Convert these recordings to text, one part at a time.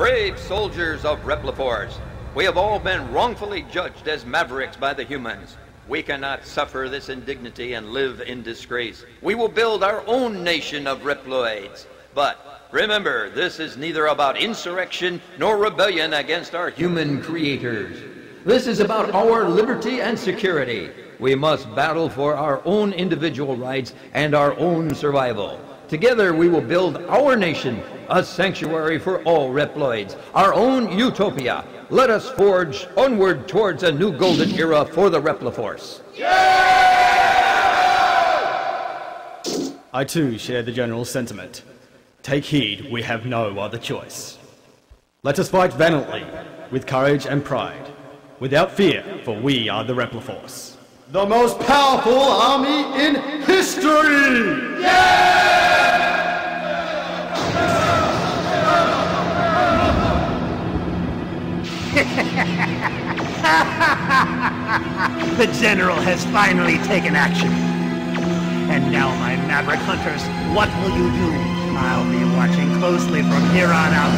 Brave soldiers of Repliforce, we have all been wrongfully judged as mavericks by the humans. We cannot suffer this indignity and live in disgrace. We will build our own nation of Reploids. But remember, this is neither about insurrection nor rebellion against our human creators. This is about our liberty and security. We must battle for our own individual rights and our own survival. Together we will build our nation, a sanctuary for all Reploids, our own utopia. Let us forge onward towards a new golden era for the Repliforce. I too share the general sentiment. Take heed, we have no other choice. Let us fight valiantly, with courage and pride, without fear, for we are the Repliforce. The most powerful army in history! The General has finally taken action. And now, my Maverick Hunters, what will you do? I'll be watching closely from here on out.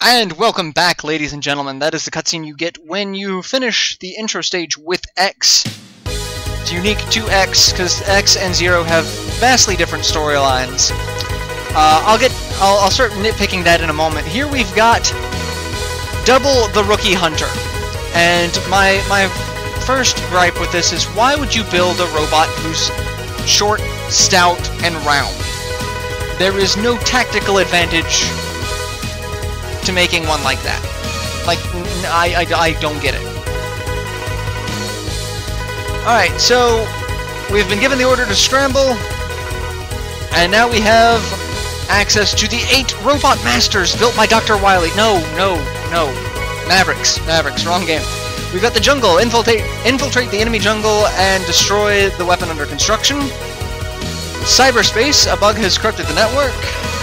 And welcome back, ladies and gentlemen. That is the cutscene you get when you finish the intro stage with X. It's unique to X, because X and Zero have vastly different storylines. I'll start nitpicking that in a moment. Here we've got double the Rookie Hunter. And my first gripe with this is, why would you build a robot who's short, stout, and round? There is no tactical advantage to making one like that. Like, I don't get it. Alright, so we've been given the order to scramble, and now we have access to the 8 Robot Masters built by Dr. Wily. No. Mavericks, wrong game. We've got the jungle, infiltrate the enemy jungle and destroy the weapon under construction. Cyberspace, a bug has corrupted the network.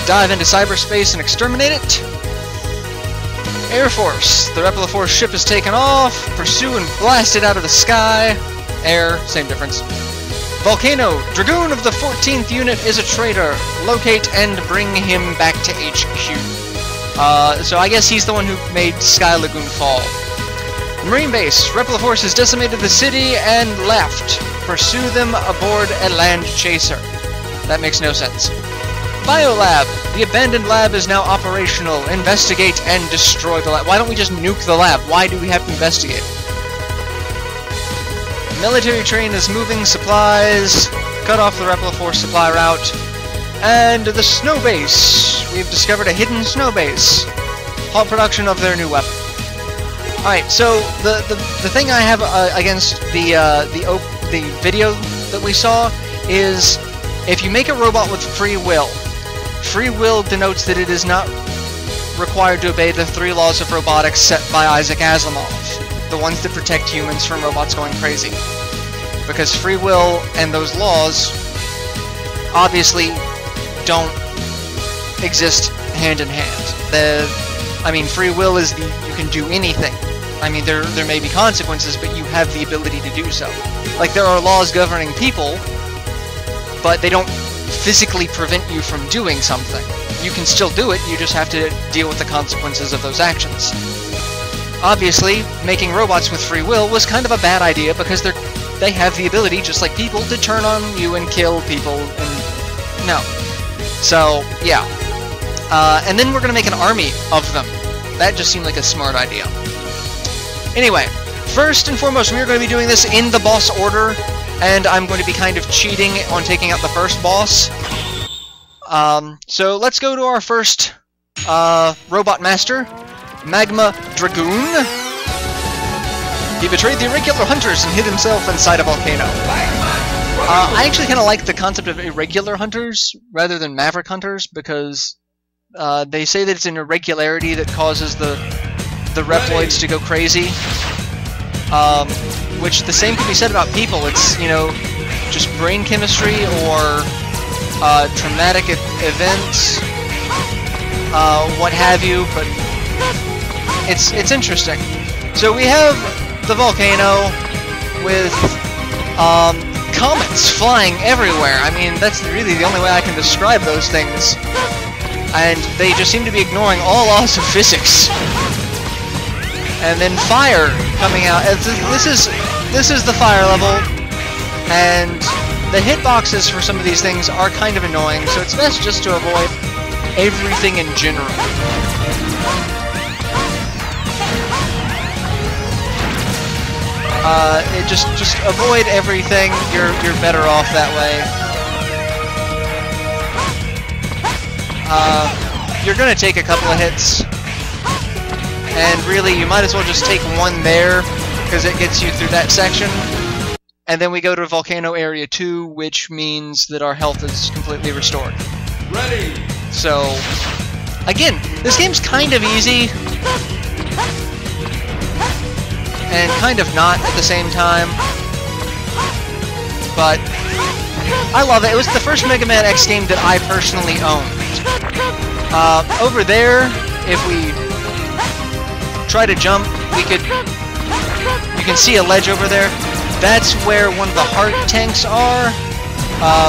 Dive into cyberspace and exterminate it. Air Force, the Repliforce ship is taken off. Pursue and blast it out of the sky. Air, same difference. Volcano, Dragoon of the 14th Unit is a traitor. Locate and bring him back to HQ. So I guess he's the one who made Sky Lagoon fall. Marine Base, Repliforce has decimated the city and left. Pursue them aboard a land chaser. That makes no sense. Biolab, the abandoned lab is now operational. Investigate and destroy the lab. Why don't we just nuke the lab? Why do we have to investigate? Military train is moving supplies. Cut off the Repliforce supply route. And the snow base. We've discovered a hidden snow base. Halt production of their new weapon. Alright, so the thing I have against the video that we saw is, if you make a robot with free will denotes that it is not required to obey the 3 laws of robotics set by Isaac Asimov, the ones that protect humans from robots going crazy. Because free will and those laws obviously don't exist hand in hand. Free will is you can do anything. There may be consequences, but you have the ability to do so. Like, there are laws governing people, but they don't physically prevent you from doing something. You can still do it, you just have to deal with the consequences of those actions. Obviously, making robots with free will was kind of a bad idea, because they have the ability, just like people, to turn on you and kill people, and no. So, yeah. And then we're gonna make an army of them. That just seemed like a smart idea. Anyway, first and foremost, we are going to be doing this in the boss order, and I'm going to be kind of cheating on taking out the first boss. So let's go to our first Robot Master, Magma Dragoon. He betrayed the irregular hunters and hid himself inside a volcano. I actually kind of like the concept of irregular hunters rather than maverick hunters, because they say that it's an irregularity that causes the Reploids to go crazy. Which the same can be said about people. It's, just brain chemistry or traumatic events, what have you, but it's interesting. So we have the volcano with comets flying everywhere. I mean, that's really the only way I can describe those things. And they just seem to be ignoring all laws of physics. And then fire coming out. This is the fire level, and the hitboxes for some of these things are kind of annoying, so it's best just to avoid everything in general. Just avoid everything. You're better off that way. You're gonna take a couple of hits, and really, you might as well just take one there, because it gets you through that section. And then we go to Volcano Area 2, which means that our health is completely restored. Ready! So, again, this game's kind of easy, and kind of not at the same time, but I love it. It was the first Mega Man X game that I personally owned. Over there, if we try to jump, you can see a ledge over there. That's where one of the heart tanks are,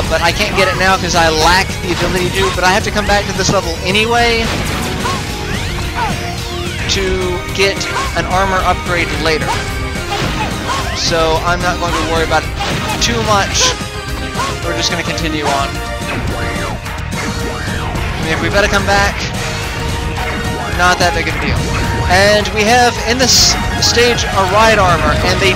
but I can't get it now because I lack the ability to, but I have to come back to this level anyway to get an armor upgrade later. So I'm not going to worry about it too much. We're just going to continue on. I mean, if we better come back, not that big of a deal. And we have, in this stage, a ride armor, and they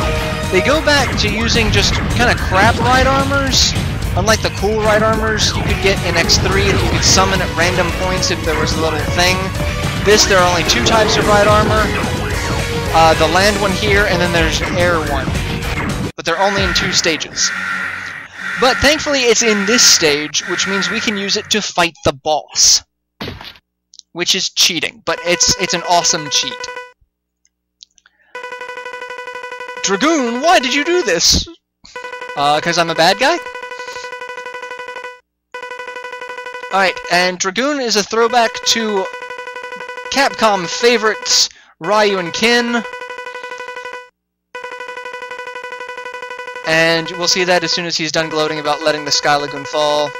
go back to using just kind of crap ride armors. Unlike the cool ride armors you could get in X3 that you could summon at random points if there was a little thing. There are only two types of ride armor. The land one here, and then there's an air one. But they're only in 2 stages. But thankfully it's in this stage, which means we can use it to fight the boss. Which is cheating, but it's an awesome cheat. Dragoon, why did you do this? 'Cause I'm a bad guy? Alright, and Dragoon is a throwback to Capcom favorites Ryu and Ken. And we'll see that as soon as he's done gloating about letting the Sky Lagoon fall.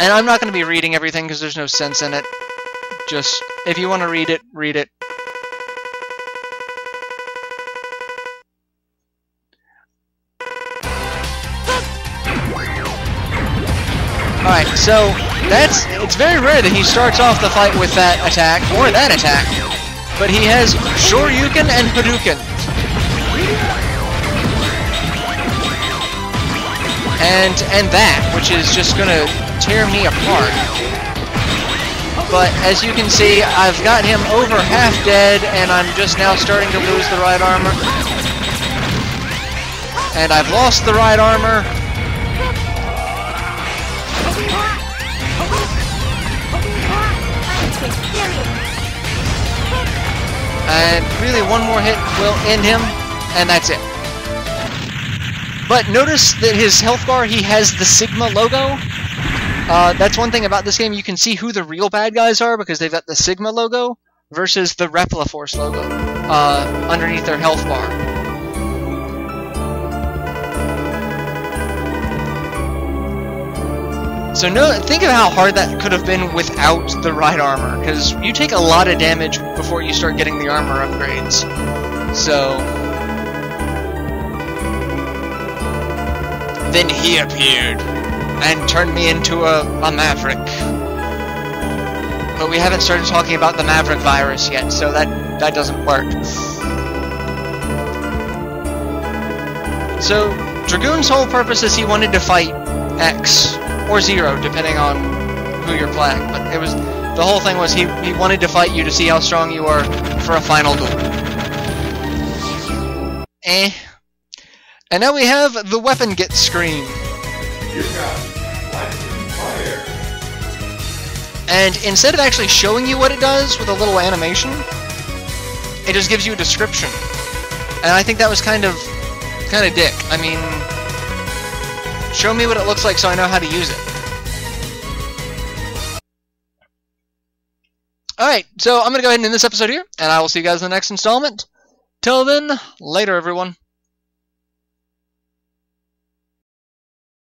And I'm not going to be reading everything because there's no sense in it. Just, if you want to read it, read it. Alright, so it's very rare that he starts off the fight with that attack, or that attack. But he has Shoryuken and Hadouken. And that, which is just gonna tear me apart. But as you can see, I've got him over half dead, and I'm just now starting to lose the right armor. And I've lost the right armor. And really, one more hit will end him, and that's it. But notice that his health bar, he has the Sigma logo. That's one thing about this game. You can see who the real bad guys are because they've got the Sigma logo versus the Repliforce logo underneath their health bar. So think of how hard that could have been without the right armor, because you take a lot of damage before you start getting the armor upgrades. So then he appeared and turned me into a maverick. But we haven't started talking about the maverick virus yet, so that doesn't work. So Dragoon's whole purpose is he wanted to fight X. Or Zero, depending on who you're playing. But the whole thing was he wanted to fight you to see how strong you are for a final duel. And now we have the weapon get screen. You got lightning fire. And instead of actually showing you what it does with a little animation, it just gives you a description. And I think that was kind of dick. I mean, show me what it looks like so I know how to use it. Alright, so I'm going to go ahead and end this episode here, and I will see you guys in the next installment. Till then, later everyone.